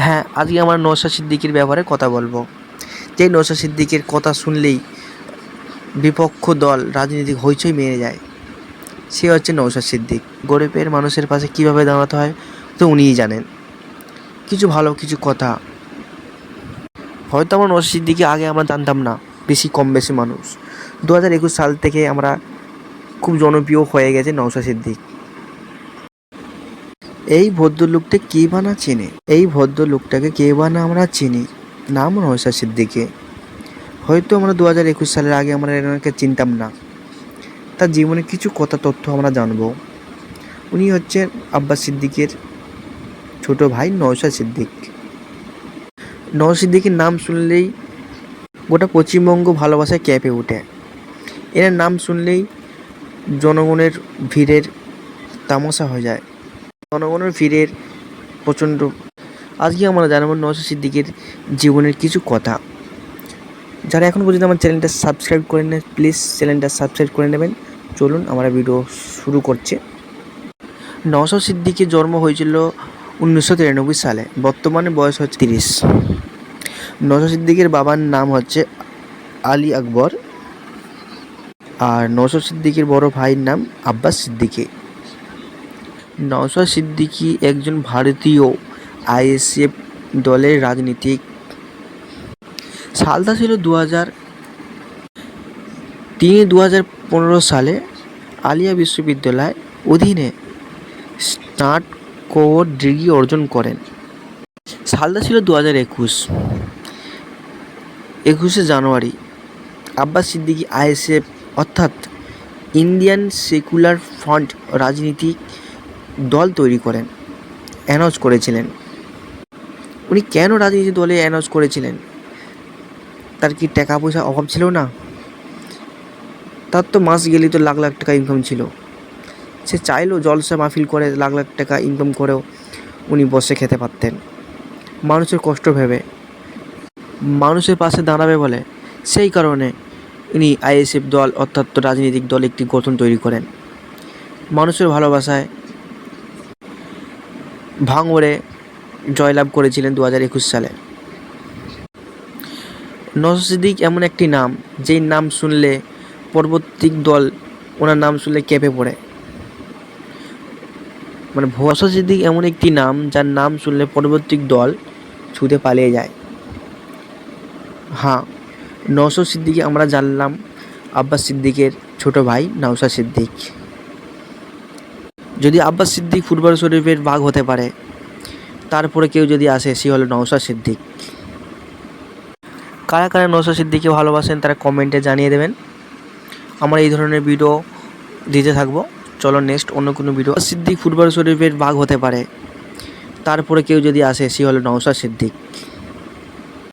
হ্যাঁ, আজকে আমরা নওশাদ সিদ্দিকীর ব্যাপারে কথা বলবো। যে নওশাদ সিদ্দিকীর কথা শুনলেই বিপক্ষ দল রাজনীতিক হইচই মেরে যায়, সে হচ্ছে নওশাদ সিদ্দিক। গরিবের মানুষের পাশে কীভাবে দাঁড়াতে হয় তো উনিই জানেন। কিছু ভালো কিছু কথা হয়তো আমরা নওশাদ সিদ্দিকী আগে আমরা জানতাম না, কম বেশি মানুষ 2021 সাল থেকে আমরা খুব জনপ্রিয় হয়ে গেছে নওশাদ সিদ্দিক। এই ভদ্রলোকটা কে বা না চেনে, এই ভদ্রলোকটাকে কে বা না আমরা চিনি, নাম নওশাদ সিদ্দিকী। হয়তো আমরা 2021 সালের আগে আমরা এনাকে চিনতাম না, তার জীবনের কিছু কথা তথ্য আমরা জানবো। উনি হচ্ছেন আব্বাস সিদ্দিকের ছোট ভাই নওশাদ সিদ্দিক। নওশাদ সিদ্দিকের নাম শুনলেই গোটা পশ্চিমবঙ্গ ভালোবাসায় কেঁপে ওঠে। এনার নাম শুনলেই জনগণের ভিড়ের তামাশা হয়ে যায়, জনগণের ভিড়ের প্রচণ্ড। আজকে আমরা জানবো নওশাদ সিদ্দিকের জীবনের কিছু কথা। যারা এখন পর্যন্ত আমার চ্যানেলটা সাবস্ক্রাইব করে নেন, প্লিজ চ্যানেলটা সাবস্ক্রাইব করে নেবেন। চলুন আমরা ভিডিও শুরু করছি। নওশাদ সিদ্দিকের জন্ম হয়েছিল 1993 সালে, বর্তমানে বয়স হচ্ছে 30। নওশাদ সিদ্দিকের বাবার নাম হচ্ছে আলী আকবর, আর নওশাদ সিদ্দিকের বড় ভাইয়ের নাম আব্বাস সিদ্দিকী। নওশাদ সিদ্দিকী একজন ভারতীয় আইএসএফ দলের রাজনীতিক। সালটা ছিল 2000। তিনি 2015 সালে আলিয়া বিশ্ববিদ্যালয় অধীনে স্নাতকোত্তর ডিগ্রি অর্জন করেন। সালটা ছিল 2021। 21শে জানুয়ারি আব্বাস সিদ্দিকী আইএসএফ অর্থাৎ ইন্ডিয়ান সেকুলার ফ্রন্ট রাজনীতিক দল তৈরি করেন, অ্যানাউন্স করেছিলেন। উনি কেন রাজনীতি দলে অ্যানাউন্স করেছিলেন? তার কি টাকা পয়সা অভাব ছিল না? তার তো মাস গেলেই তো লাখ লাখ টাকা ইনকাম ছিল। সে চাইলেও জলসা মাহফিল করে লাখ লাখ টাকা ইনকাম করেও উনি বসে খেতে পারতেন। মানুষের কষ্ট ভেবে, মানুষের পাশে দাঁড়াবে বলে, সেই কারণে উনি আইএসএফ দল অর্থাৎ রাজনৈতিক দল একটি গঠন তৈরি করেন। মানুষের ভালোবাসায় ভাঙড়ে জয়লাভ করেছিলেন 2021 সালে। নওশাদ সিদ্দিক এমন একটি নাম, যেই নাম শুনলে পরবর্তী দল ওনার নাম শুনলে কেঁপে পড়ে। নওশাদ সিদ্দিক এমন একটি নাম, যার নাম শুনলে পরবর্তী দল ছুটে পালিয়ে যায়। হ্যাঁ, নওশাদ সিদ্দিকী আমরা জানলাম আব্বাস সিদ্দিকের ছোট ভাই নওশাদ সিদ্দিক। যদি আব্বাস সিদ্দিক ফুটবল শরীফের ভাগ হতে পারে, তারপরে কেউ যদি আসে, সে হলো নওশাদ সিদ্দিক। কারা কারা নওশাদ সিদ্দিককে ভালোবাসেন তারা কমেন্টে জানিয়ে দেবেন। আমরা এই ধরনের ভিডিও দিতে থাকবো। চলো নেক্সট অন্য কোনো ভিডিও। সিদ্দিক ফুটবল শরীফের ভাগ হতে পারে, তারপরে কেউ যদি আসে, সে হলো নওশাদ সিদ্দিক।